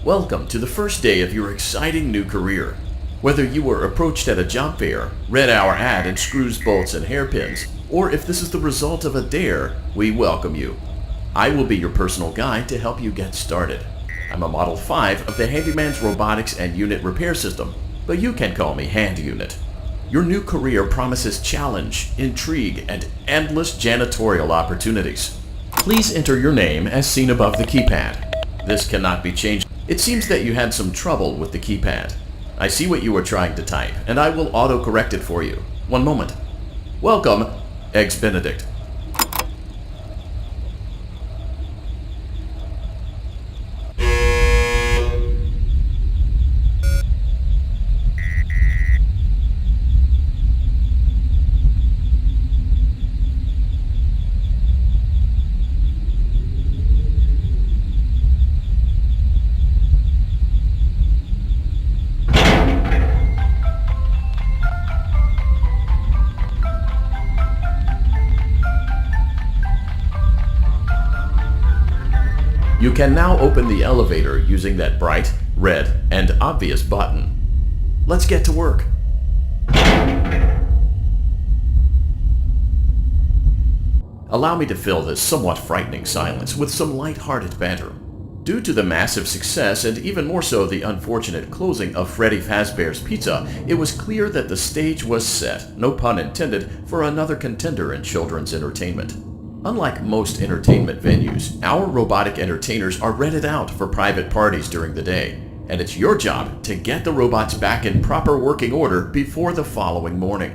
Welcome to the first day of your exciting new career. Whether you were approached at a job fair, read our ad in screws, bolts, and hairpins, or if this is the result of a dare, we welcome you. I will be your personal guide to help you get started. I'm a Model 5 of the Handyman's Robotics and Unit Repair System, but you can call me Hand Unit. Your new career promises challenge, intrigue, and endless janitorial opportunities. Please enter your name as seen above the keypad. This cannot be changed. It seems that you had some trouble with the keypad. I see what you were trying to type, and I will auto-correct it for you. One moment. Welcome, Eggs Benedict. You can now open the elevator using that bright, red, and obvious button. Let's get to work. Allow me to fill this somewhat frightening silence with some light-hearted banter. Due to the massive success and even more so the unfortunate closing of Freddy Fazbear's Pizza, it was clear that the stage was set, no pun intended, for another contender in children's entertainment. Unlike most entertainment venues, our robotic entertainers are rented out for private parties during the day, and it's your job to get the robots back in proper working order before the following morning.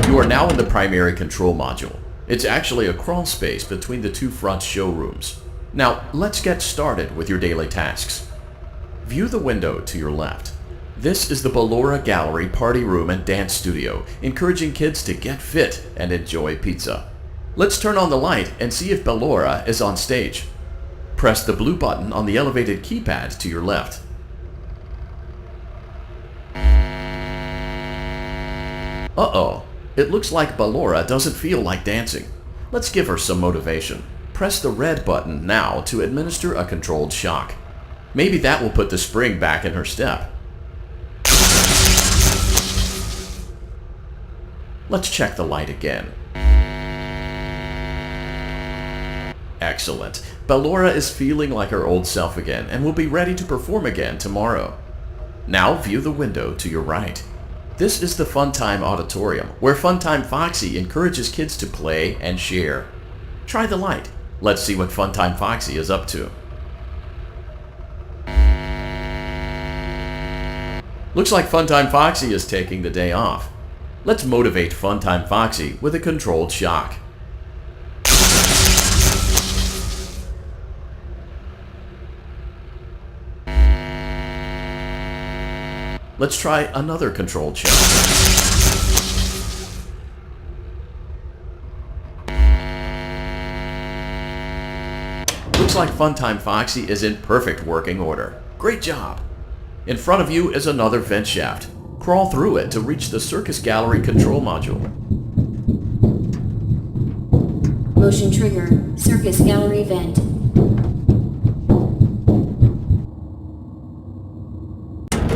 You are now in the primary control module. It's actually a crawl space between the two front showrooms. Now, let's get started with your daily tasks. View the window to your left. This is the Ballora Gallery Party Room and Dance Studio, encouraging kids to get fit and enjoy pizza. Let's turn on the light and see if Ballora is on stage. Press the blue button on the elevated keypad to your left. Uh-oh, it looks like Ballora doesn't feel like dancing. Let's give her some motivation. Press the red button now to administer a controlled shock. Maybe that will put the spring back in her step. Let's check the light again. Excellent. Ballora is feeling like her old self again and will be ready to perform again tomorrow. Now view the window to your right. This is the Funtime Auditorium, where Funtime Foxy encourages kids to play and share. Try the light. Let's see what Funtime Foxy is up to. Looks like Funtime Foxy is taking the day off. Let's motivate Funtime Foxy with a controlled shock. Let's try another controlled shock. Looks like Funtime Foxy is in perfect working order. Great job! In front of you is another vent shaft. Crawl through it to reach the Circus Gallery control module. Motion trigger, Circus Gallery vent.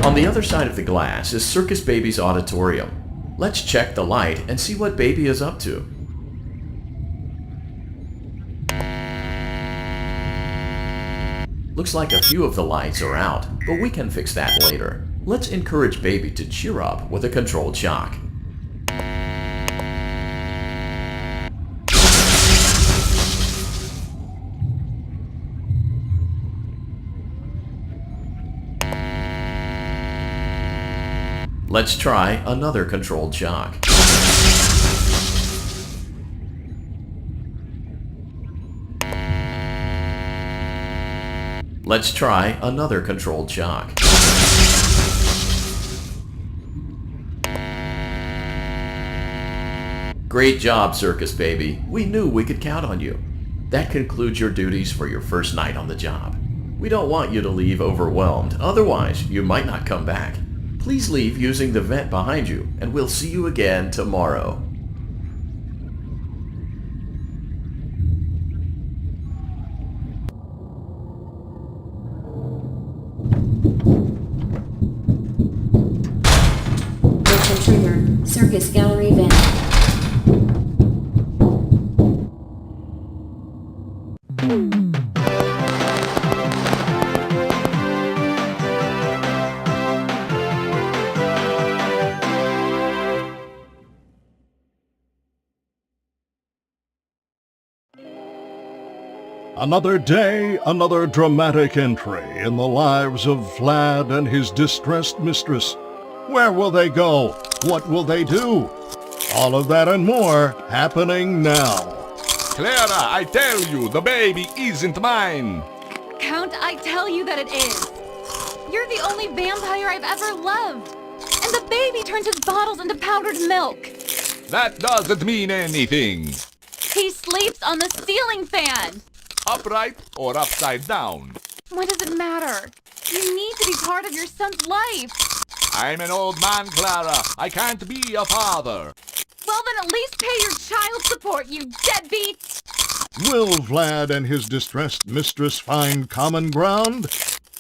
On the other side of the glass is Circus Baby's auditorium. Let's check the light and see what Baby is up to. Looks like a few of the lights are out, but we can fix that later. Let's encourage Baby to cheer up with a controlled shock. Let's try another controlled shock. Let's try another controlled shock. Great job, Circus Baby. We knew we could count on you. That concludes your duties for your first night on the job. We don't want you to leave overwhelmed, otherwise you might not come back. Please leave using the vent behind you, and we'll see you again tomorrow. circus gallery vent. Another day, another dramatic entry in the lives of Vlad and his distressed mistress. Where will they go? What will they do? All of that and more happening now. Clara, I tell you, the baby isn't mine. Count, I tell you that it is. You're the only vampire I've ever loved. And the baby turns his bottles into powdered milk. That doesn't mean anything. He sleeps on the ceiling fan. Upright or upside down. What does it matter? You need to be part of your son's life. I'm an old man, Clara. I can't be a father. Well, then at least pay your child support, you deadbeat! Will Vlad and his distressed mistress find common ground?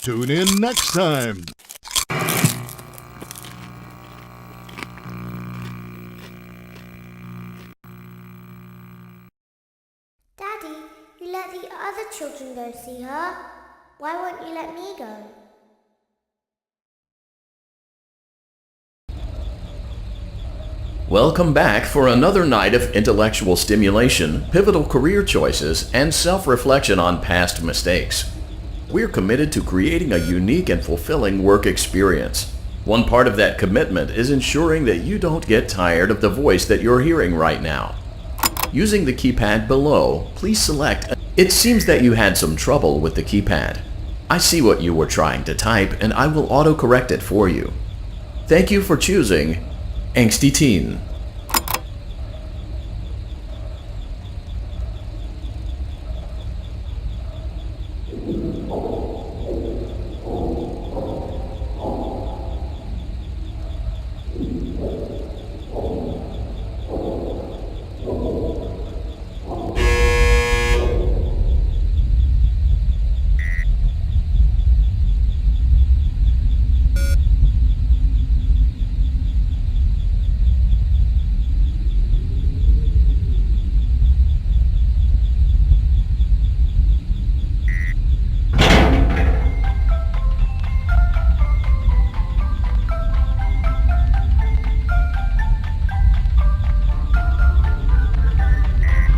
Tune in next time. Daddy, you let the other children go see her. Why won't you let me go? Welcome back for another night of intellectual stimulation, pivotal career choices, and self-reflection on past mistakes. We're committed to creating a unique and fulfilling work experience. One part of that commitment is ensuring that you don't get tired of the voice that you're hearing right now. Using the keypad below, please select. It seems that you had some trouble with the keypad. I see what you were trying to type, and I will auto-correct it for you. Thank you for choosing Angsty Teen.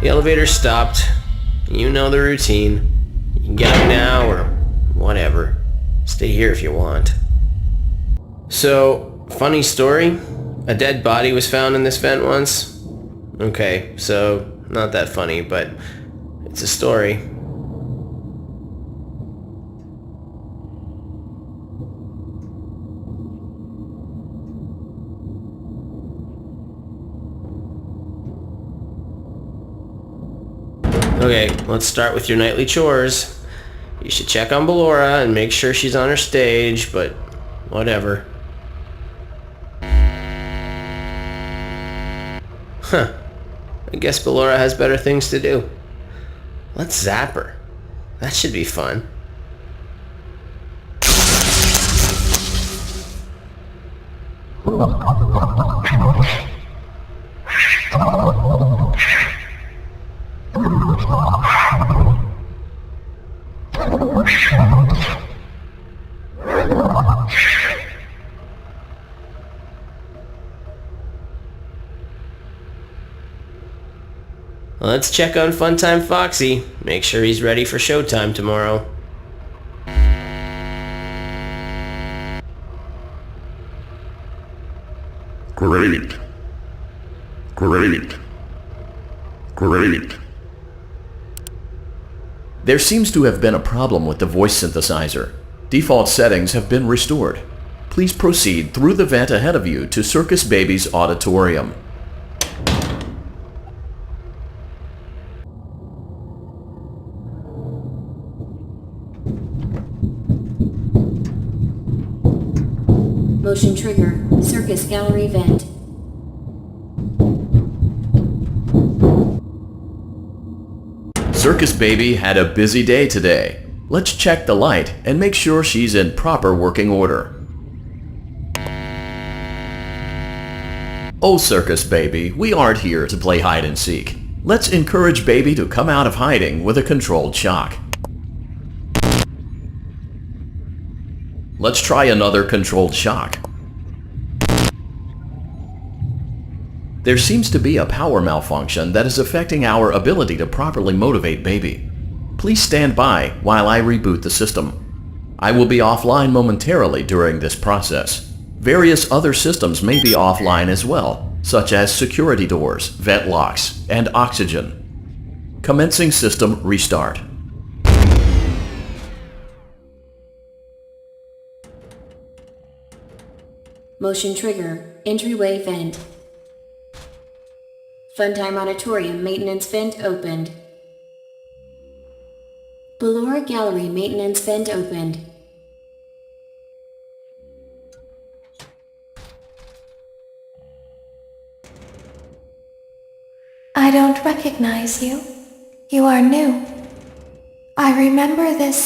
The elevator stopped. You know the routine. You can get up now or whatever. Stay here if you want. So, funny story. A dead body was found in this vent once. Okay, so not that funny, but it's a story. Okay, let's start with your nightly chores. You should check on Ballora and make sure she's on her stage, but whatever. Huh. I guess Ballora has better things to do. Let's zap her. That should be fun. Let's check on Funtime Foxy. Make sure he's ready for showtime tomorrow. Great. There seems to have been a problem with the voice synthesizer. Default settings have been restored. Please proceed through the vent ahead of you to Circus Baby's auditorium. Motion trigger, circus gallery vent. Circus Baby had a busy day today. Let's check the light and make sure she's in proper working order. Oh, circus baby, we aren't here to play hide and seek. Let's encourage baby to come out of hiding with a controlled shock. Let's try another controlled shock. There seems to be a power malfunction that is affecting our ability to properly motivate baby. Please stand by while I reboot the system. I will be offline momentarily during this process. Various other systems may be offline as well, such as security doors, vent locks, and oxygen. Commencing system restart. Motion trigger, entryway vent. Funtime Auditorium maintenance vent opened. Ballora Gallery maintenance vent opened. I don't recognize you. You are new. I remember this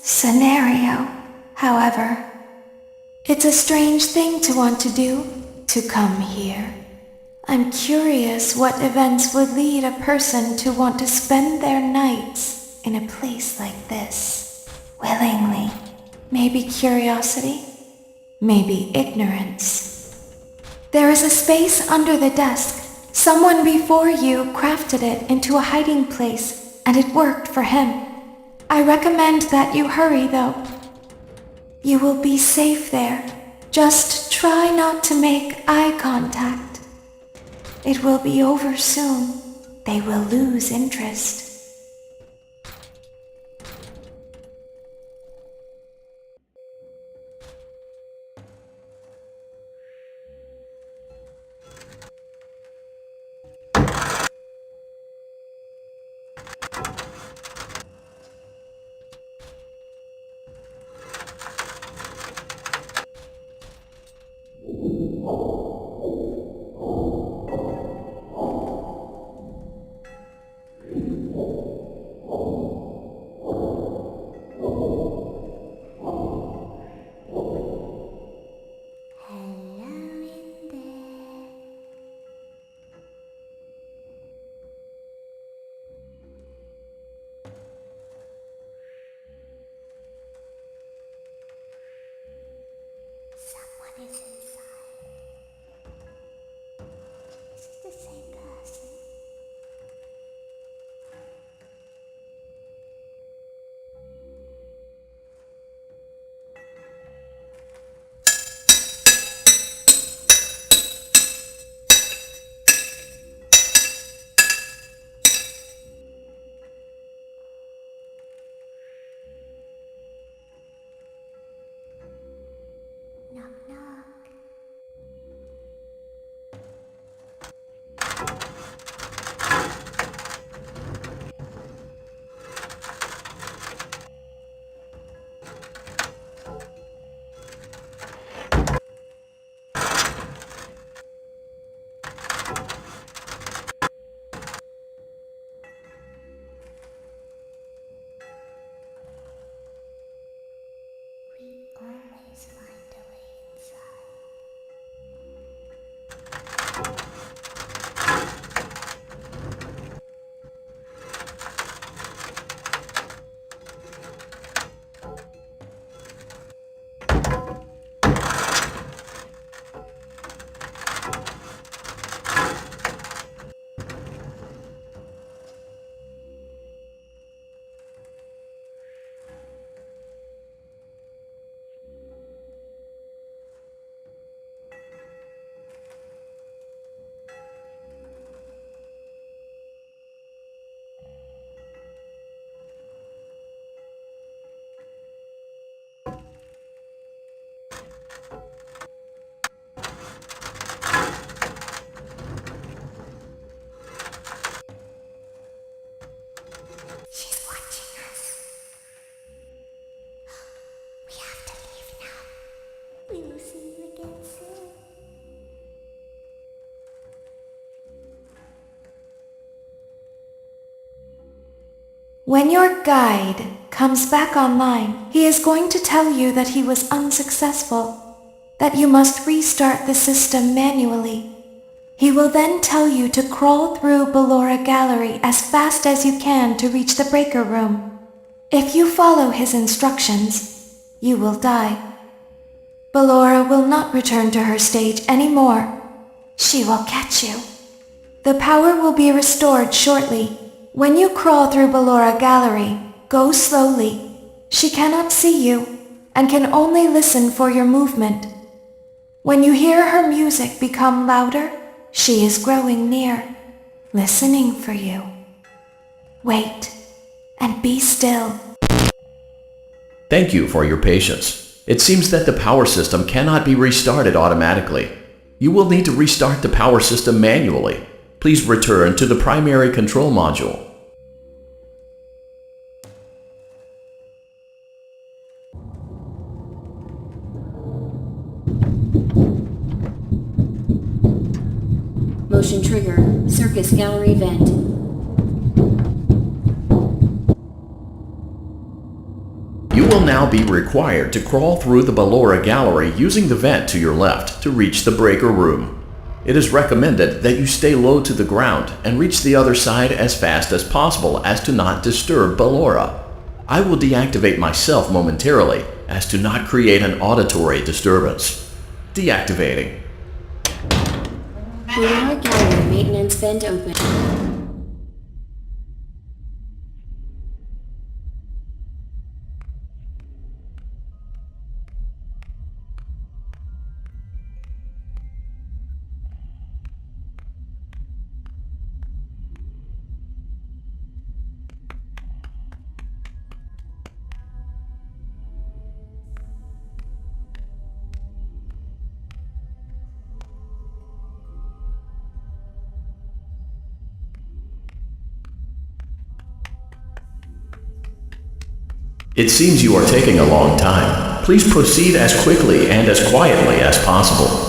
scenario, however. It's a strange thing to want to do, to come here. I'm curious what events would lead a person to want to spend their nights in a place like this, willingly. Maybe curiosity, maybe ignorance. There is a space under the desk. Someone before you crafted it into a hiding place, and it worked for him. I recommend that you hurry, though. You will be safe there. Just try not to make eye contact. It will be over soon. They will lose interest. Someone is inside. Is it the same person? Knock, knock. We always find a way inside. She's watching us. We have to leave now. We will see you again soon. When your guide comes back online, he is going to tell you that he was unsuccessful, that you must restart the system manually. He will then tell you to crawl through Ballora Gallery as fast as you can to reach the breaker room. If you follow his instructions, you will die. Ballora will not return to her stage anymore. She will catch you. The power will be restored shortly. When you crawl through Ballora Gallery, go slowly. She cannot see you and can only listen for your movement. When you hear her music become louder, she is growing near, listening for you. Wait and be still. Thank you for your patience. It seems that the power system cannot be restarted automatically. You will need to restart the power system manually. Please return to the primary control module. Motion trigger, circus gallery vent. You will now be required to crawl through the Ballora Gallery using the vent to your left to reach the breaker room. It is recommended that you stay low to the ground and reach the other side as fast as possible as to not disturb Ballora. I will deactivate myself momentarily as to not create an auditory disturbance. Deactivating. Ballora Gallery maintenance vent open. It seems you are taking a long time. Please proceed as quickly and as quietly as possible.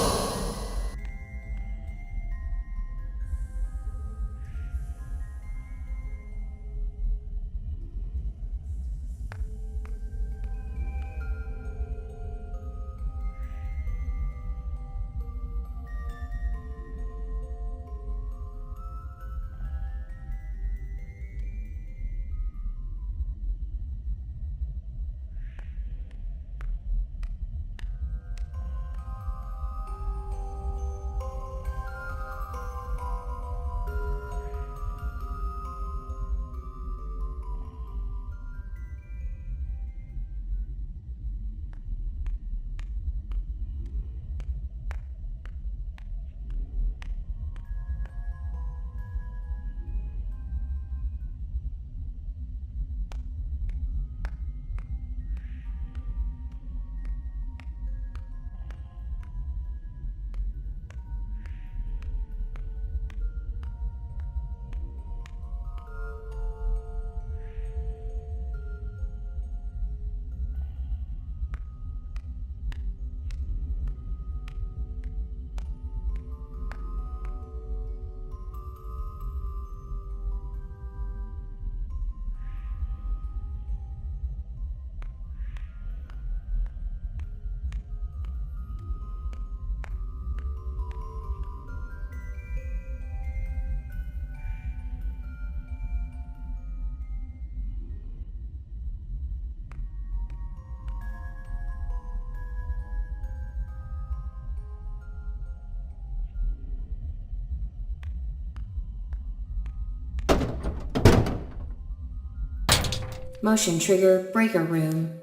Motion trigger, breaker room.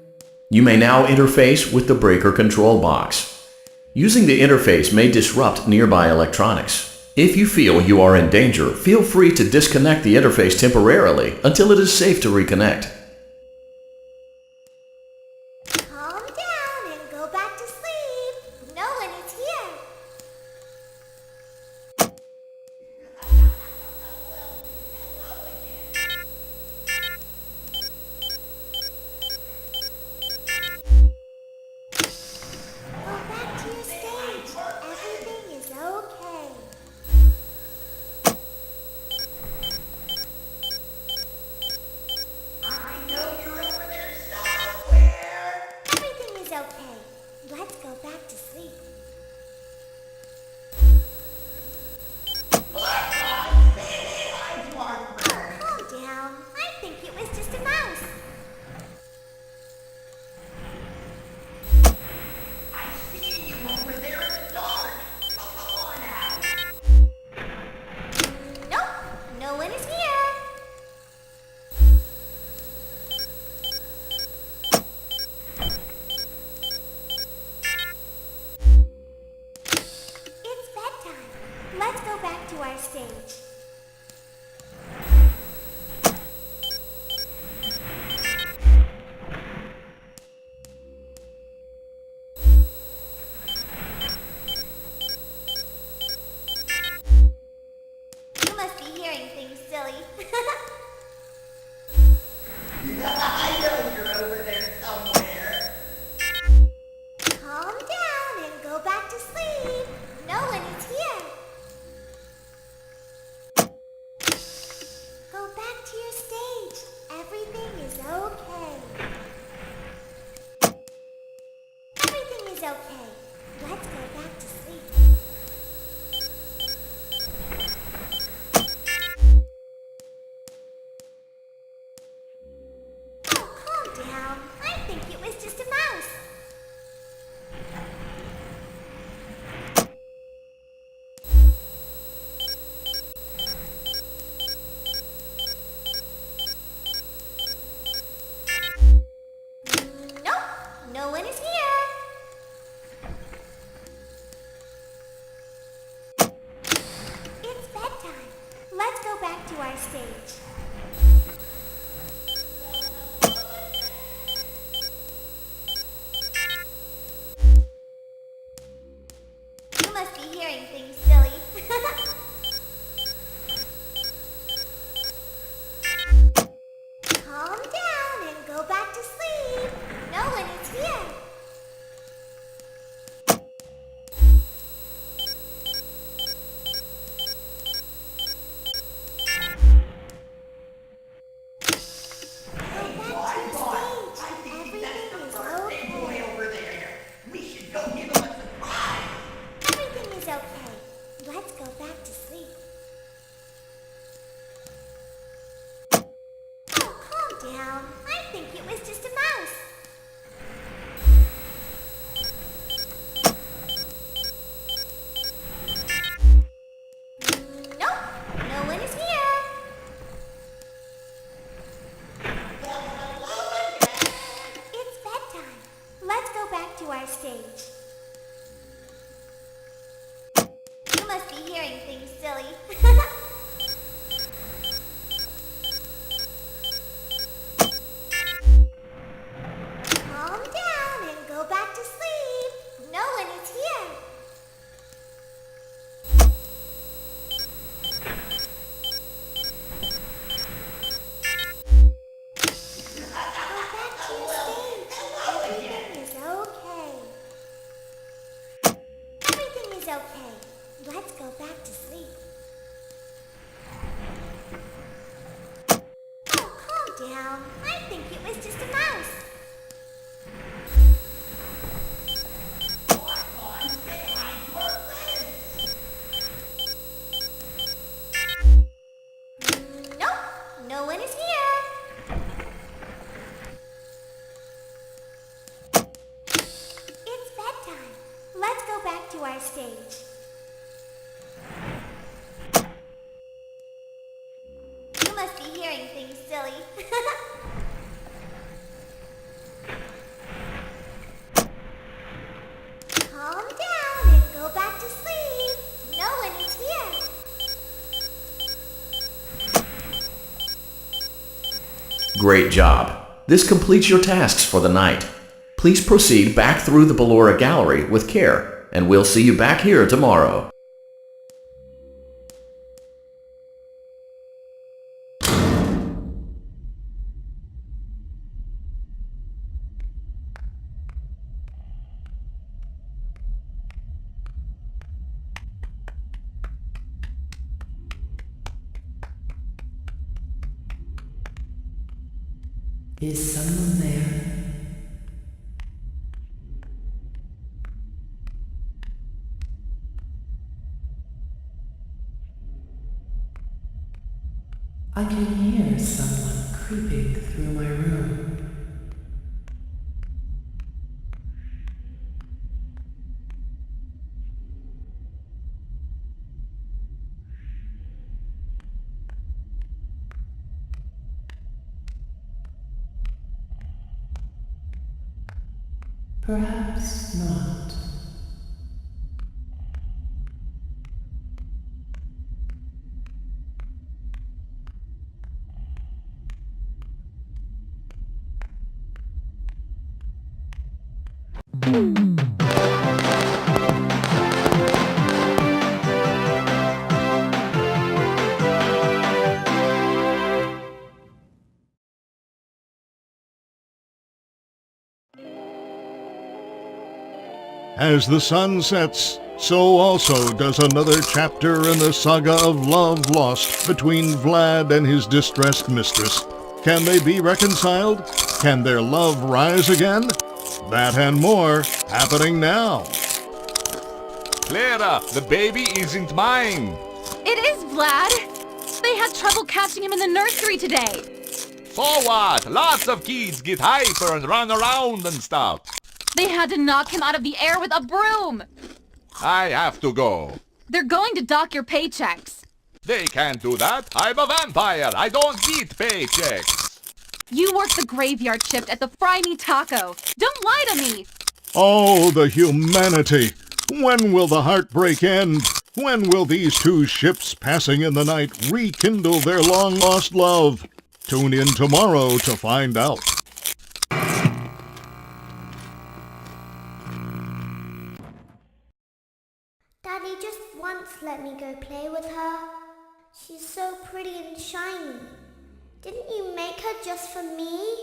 You may now interface with the breaker control box. Using the interface may disrupt nearby electronics. If you feel you are in danger, feel free to disconnect the interface temporarily until it is safe to reconnect. Calm down and go back to sleep. No one is here. Go back to your stage. Everything is okay. Calm down and go back to sleep. No one is here. Go back to your stage. Everything is okay. Everything is okay. Let's go back to sleep. Oh, calm down. I think it was just a mouse. Nope, no one is here. It's bedtime. Let's go back to our stage. You must be hearing things, silly. Calm down and go back to sleep. No one is here. Go back to your stage. Everything is okay. Everything is okay. Let's go back to sleep. Oh, calm down. I think it was just a mouse. Nope, no one is here. It's bedtime. Let's go back to our stage. You must be hearing things, silly. Calm down and go back to sleep. No one is here. Go back to your stage. Everything is okay. Everything is okay. Let's go back to sleep. Oh, calm down. I think it was just a mouse. Nope, no one is here. It's bedtime. Let's go back to our stage. You must be hearing things, silly. Calm down and go back to sleep. No one is here. Great job. This completes your tasks for the night. Please proceed back through the Ballora Gallery with care, and we'll see you back here tomorrow. Is someone there? I can hear someone creeping through my room. Perhaps not. As the sun sets, so also does another chapter in the saga of love lost between Vlad and his distressed mistress. Can they be reconciled? Can their love rise again? That and more happening now. Clara, the baby isn't mine. It is Vlad. They had trouble catching him in the nursery today. So what? Lots of kids get hyper and run around and stuff. They had to knock him out of the air with a broom. I have to go. They're going to dock your paychecks. They can't do that. I'm a vampire. I don't get paychecks. You work the graveyard shift at the Fry Me Taco. Don't lie to me. Oh, the humanity! When will the heartbreak end? When will these two ships passing in the night rekindle their long-lost love? Tune in tomorrow to find out. Daddy just once let me go play with her. She's so pretty and shiny. Didn't you make her just for me?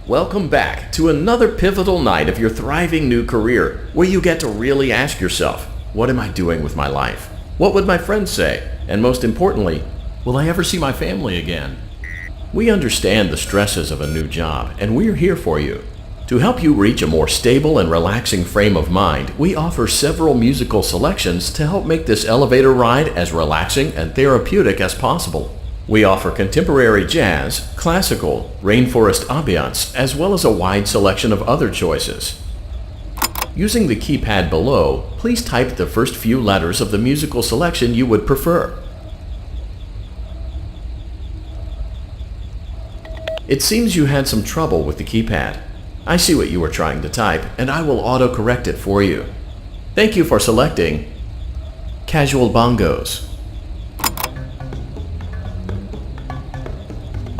Welcome back to another pivotal night of your thriving new career, where you get to really ask yourself, what am I doing with my life? What would my friends say? And most importantly, will I ever see my family again? We understand the stresses of a new job, and we're here for you. To help you reach a more stable and relaxing frame of mind, we offer several musical selections to help make this elevator ride as relaxing and therapeutic as possible. We offer contemporary jazz, classical, rainforest ambiance, as well as a wide selection of other choices. Using the keypad below, please type the first few letters of the musical selection you would prefer. It seems you had some trouble with the keypad. I see what you were trying to type, and I will auto-correct it for you. Thank you for selecting Casual Bongos.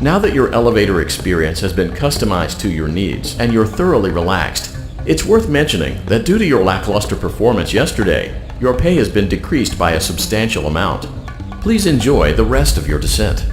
Now that your elevator experience has been customized to your needs and you're thoroughly relaxed, it's worth mentioning that due to your lackluster performance yesterday, your pay has been decreased by a substantial amount. Please enjoy the rest of your descent.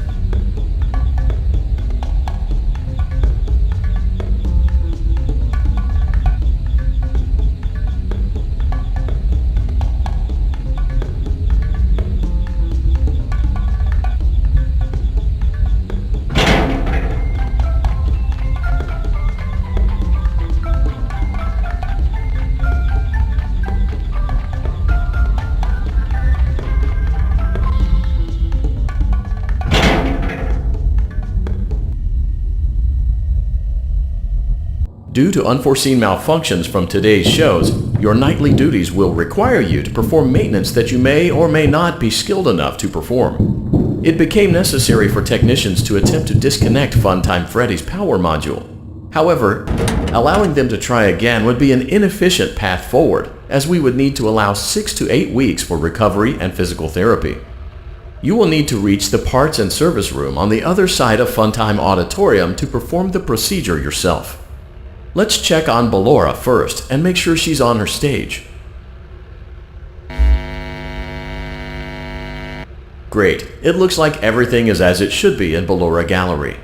Due to unforeseen malfunctions from today's shows, your nightly duties will require you to perform maintenance that you may or may not be skilled enough to perform. It became necessary for technicians to attempt to disconnect Funtime Freddy's power module. However, allowing them to try again would be an inefficient path forward, as we would need to allow 6 to 8 weeks for recovery and physical therapy. You will need to reach the parts and service room on the other side of Funtime Auditorium to perform the procedure yourself. Let's check on Ballora first and make sure she's on her stage. Great, it looks like everything is as it should be in Ballora Gallery.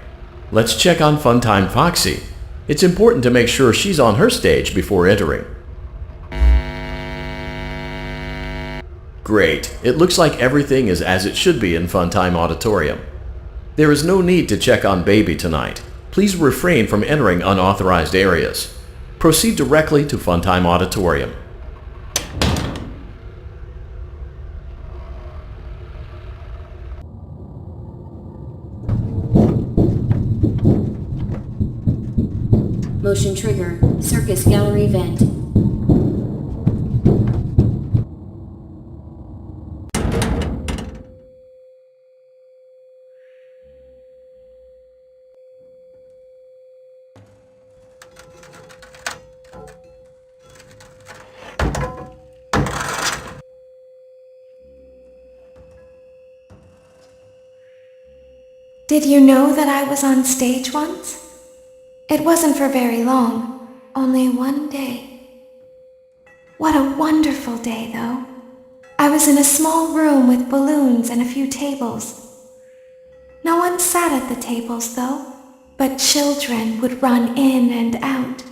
Let's check on Funtime Foxy. It's important to make sure she's on her stage before entering. Great, it looks like everything is as it should be in Funtime Auditorium. There is no need to check on Baby tonight. Please refrain from entering unauthorized areas. Proceed directly to Funtime Auditorium. Motion trigger, circus gallery vent. Did you know that I was on stage once? It wasn't for very long, only one day. What a wonderful day, though. I was in a small room with balloons and a few tables. No one sat at the tables, though, but children would run in and out.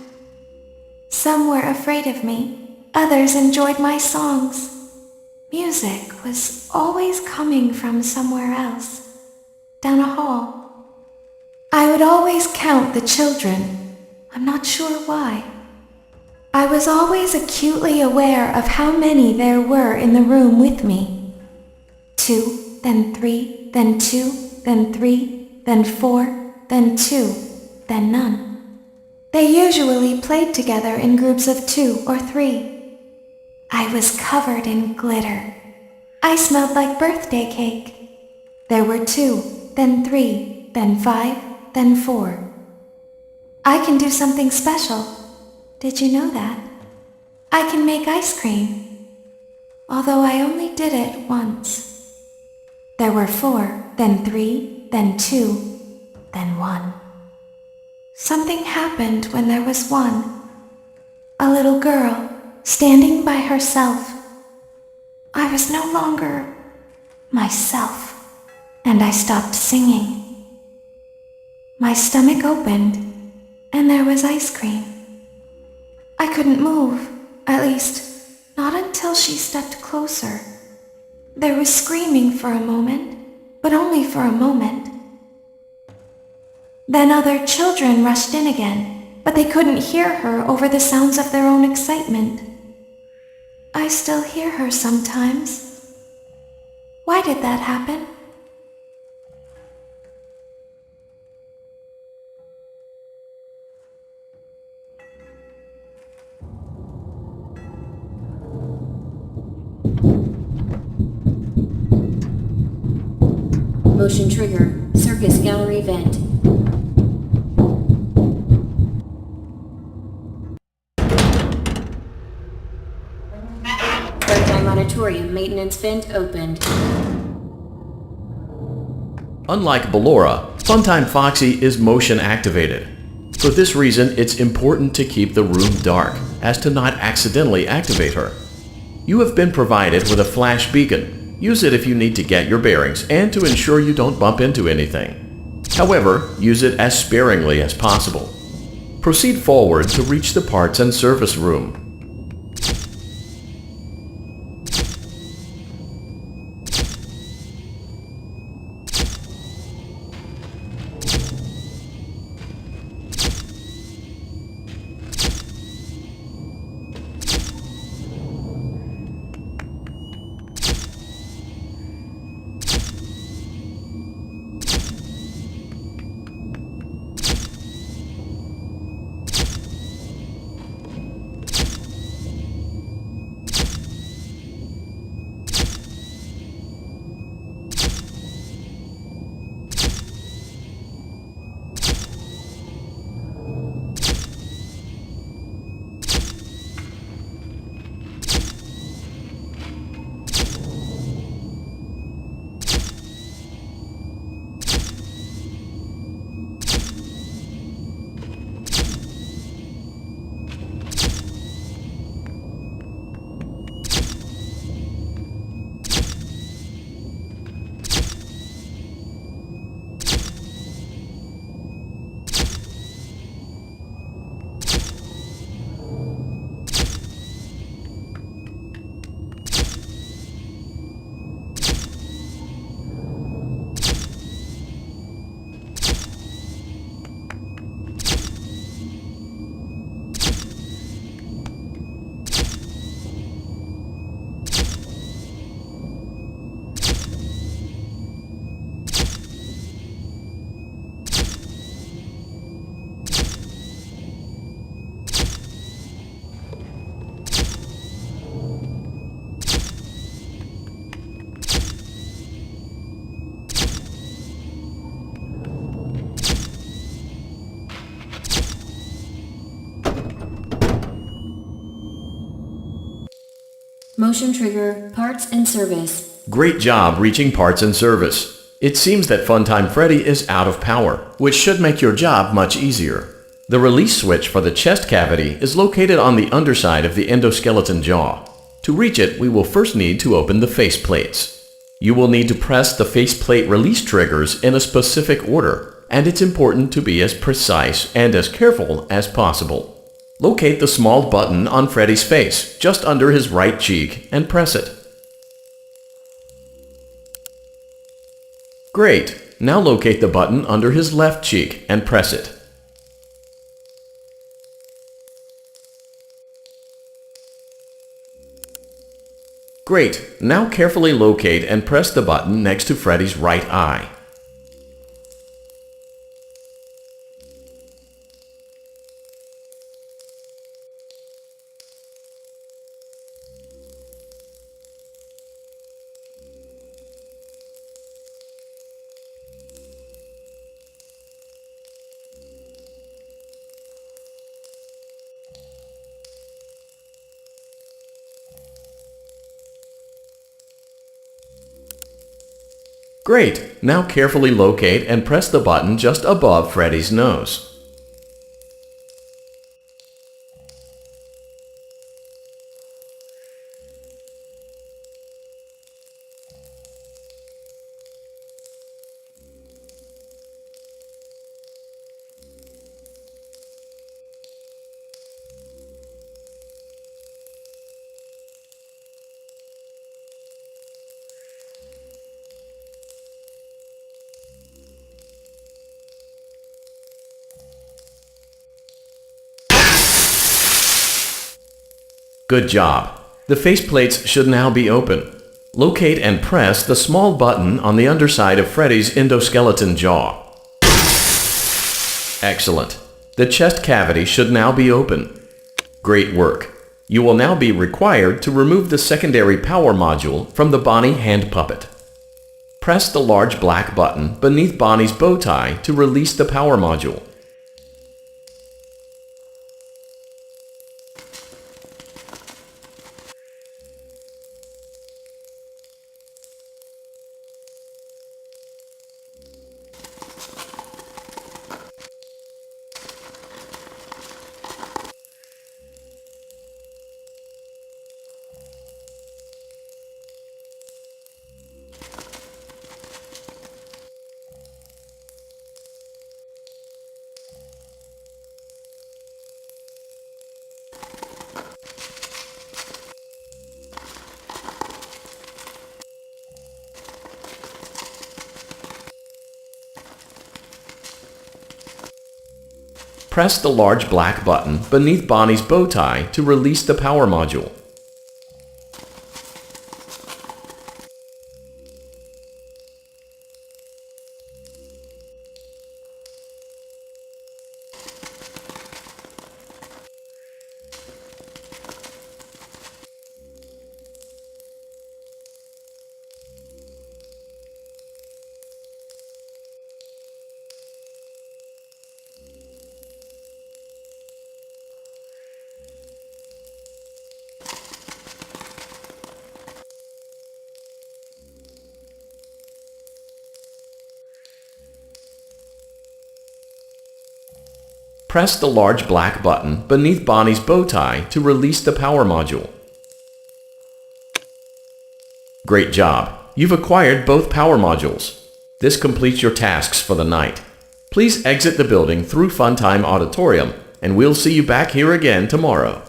Some were afraid of me, others enjoyed my songs. Music was always coming from somewhere else, down a hall. I would always count the children. I'm not sure why. I was always acutely aware of how many there were in the room with me. 2, then 3, then 2, then 3, then 4, then 2, then none. They usually played together in groups of 2 or 3. I was covered in glitter. I smelled like birthday cake. There were 2, then 3, then 5, then 4. I can do something special. Did you know that? I can make ice cream. Although I only did it once. There were 4, then 3, then 2, then 1. Something happened when there was 1. A little girl, standing by herself. I was no longer myself, and I stopped singing. My stomach opened, and there was ice cream. I couldn't move, at least, not until she stepped closer. There was screaming for a moment, but only for a moment. Then other children rushed in again, but they couldn't hear her over the sounds of their own excitement. I still hear her sometimes. Why did that happen? Motion trigger. Circus gallery vent. Reptile auditorium maintenance vent opened. Unlike Ballora, Funtime Foxy is motion activated. For this reason, it's important to keep the room dark, as to not accidentally activate her. You have been provided with a flash beacon. Use it if you need to get your bearings and to ensure you don't bump into anything. However, use it as sparingly as possible. Proceed forward to reach the parts and service room. Motion trigger. Parts and service. Great job reaching parts and service. It seems that Funtime Freddy is out of power, which should make your job much easier. The release switch for the chest cavity is located on the underside of the endoskeleton jaw. To reach it, we will first need to open the face plates. You will need to press the faceplate release triggers in a specific order, and it's important to be as precise and as careful as possible. Locate the small button on Freddy's face, just under his right cheek, and press it. Great! Now locate the button under his left cheek and press it. Great! Now carefully locate and press the button next to Freddy's right eye. Great! Now carefully locate and press the button just above Freddy's nose. Good job! The faceplates should now be open. Locate and press the small button on the underside of Freddy's endoskeleton jaw. Excellent! The chest cavity should now be open. Great work! You will now be required to remove the secondary power module from the Bonnie hand puppet. Press the large black button beneath Bonnie's bow tie to release the power module. Press the large black button beneath Bonnie's bow tie to release the power module. Press the large black button beneath Bonnie's bow tie to release the power module. Great job! You've acquired both power modules. This completes your tasks for the night. Please exit the building through Funtime Auditorium, and we'll see you back here again tomorrow.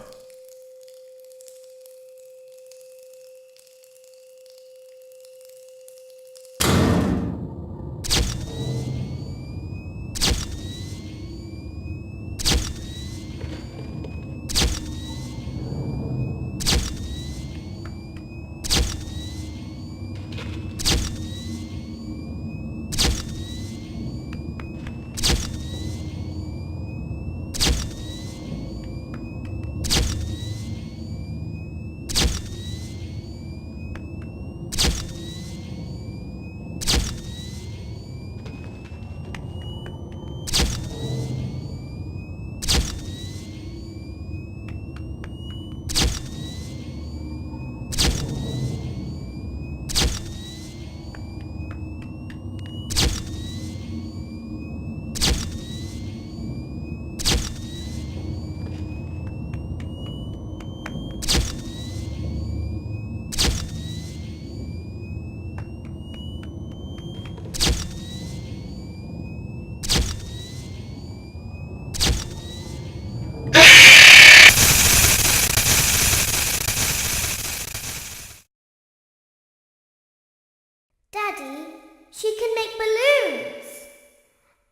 She can make balloons.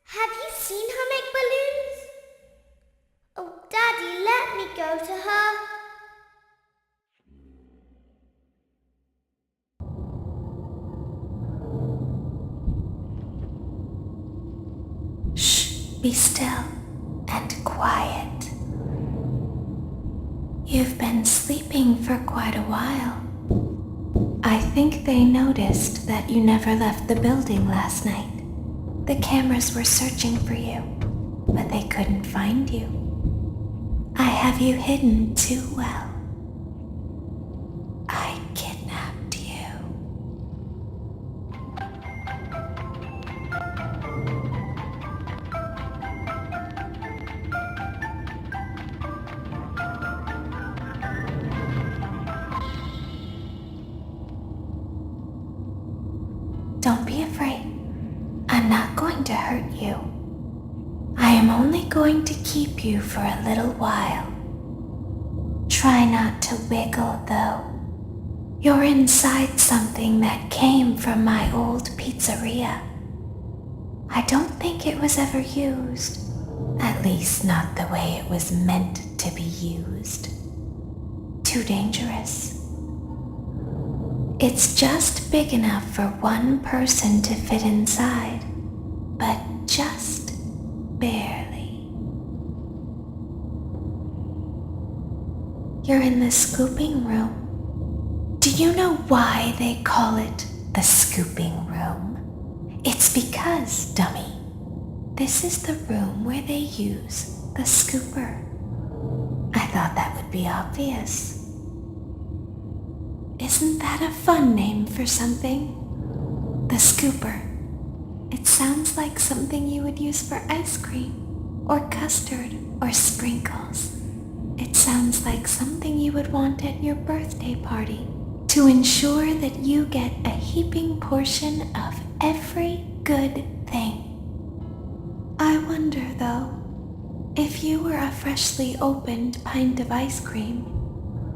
Have you seen her make balloons? Oh, Daddy, let me go to her. Shh, be still and quiet. You've been sleeping for quite a while. I think they noticed that you never left the building last night. The cameras were searching for you, but they couldn't find you. I have you hidden too well. I kidnapped you. Don't be afraid. I'm not going to hurt you. I am only going to keep you for a little while. Try not to wiggle, though. You're inside something that came from my old pizzeria. I don't think it was ever used. At least not the way it was meant to be used. Too dangerous. It's just big enough for one person to fit inside, but just barely. You're in the scooping room. Do you know why they call it the scooping room? It's because, dummy, this is the room where they use the scooper. I thought that would be obvious. Isn't that a fun name for something? The scooper. It sounds like something you would use for ice cream, or custard, or sprinkles. It sounds like something you would want at your birthday party to ensure that you get a heaping portion of every good thing. I wonder, though, if you were a freshly opened pint of ice cream,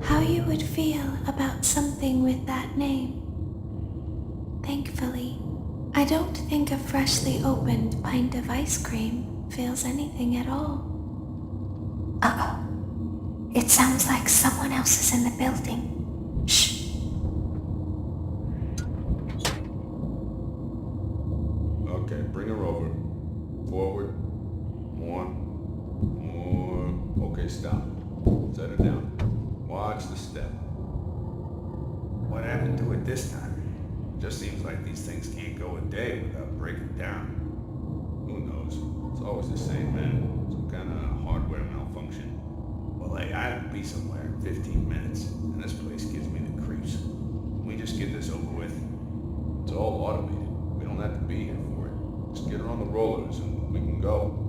how you would feel about something with that name. Thankfully, I don't think a freshly opened pint of ice cream feels anything at all. Uh-oh. It sounds like someone else is in the building. Shh. Okay, bring her over. Forward. More. Okay, stop. Set her down. Watch the step. What happened to it this time? Just seems like these things can't go a day without breaking down. Who knows? It's always the same, man. Some kind of hardware malfunction. Well, hey, I have to be somewhere in 15 minutes, and this place gives me the creeps. Can we just get this over with? It's all automated. We don't have to be here for it. Just get her on the rollers and we can go.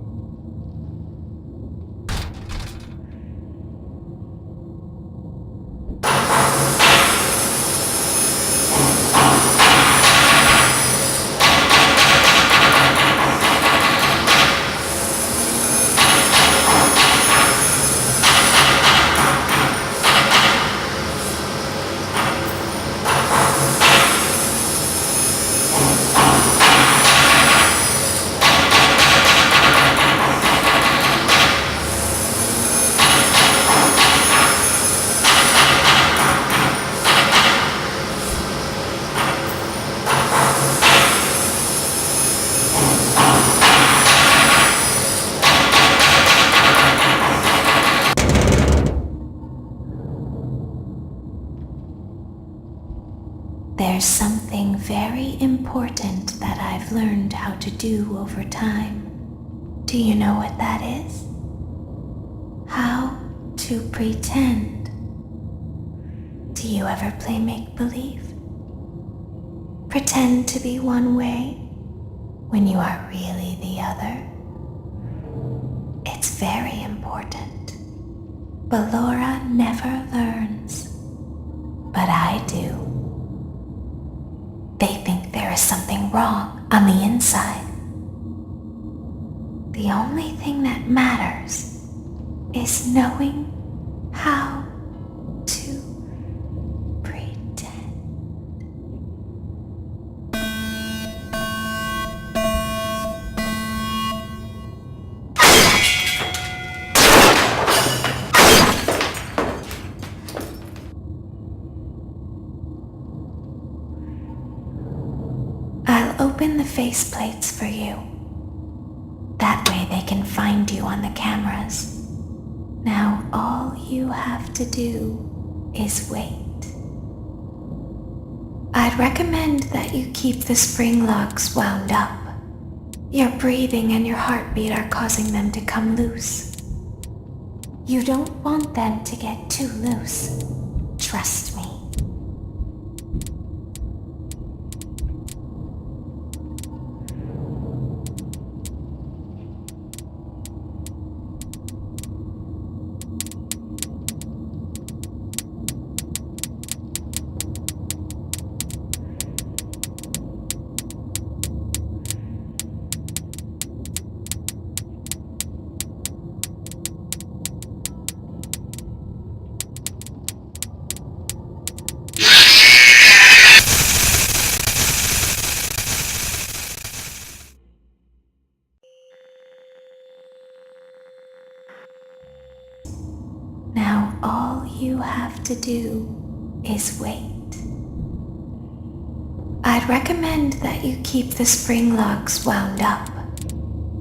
There's something very important that I've learned how to do over time. Do you know what that is? How to pretend. Do you ever play make-believe? Pretend to be one way when you are really the other. It's very important. Ballora never learns, but I do. They think there is something wrong on the inside. The only thing that matters is knowing how to pretend. I'll open the faceplates for you. That way they can find you on the cameras. Now all you have to do is wait. I'd recommend that you keep the spring locks wound up. Your breathing and your heartbeat are causing them to come loose. You don't want them to get too loose. Trust me. Now all you have to do is wait. I'd recommend that you keep the spring locks wound up.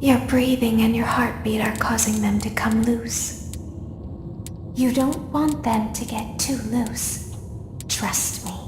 Your breathing and your heartbeat are causing them to come loose. You don't want them to get too loose. Trust me.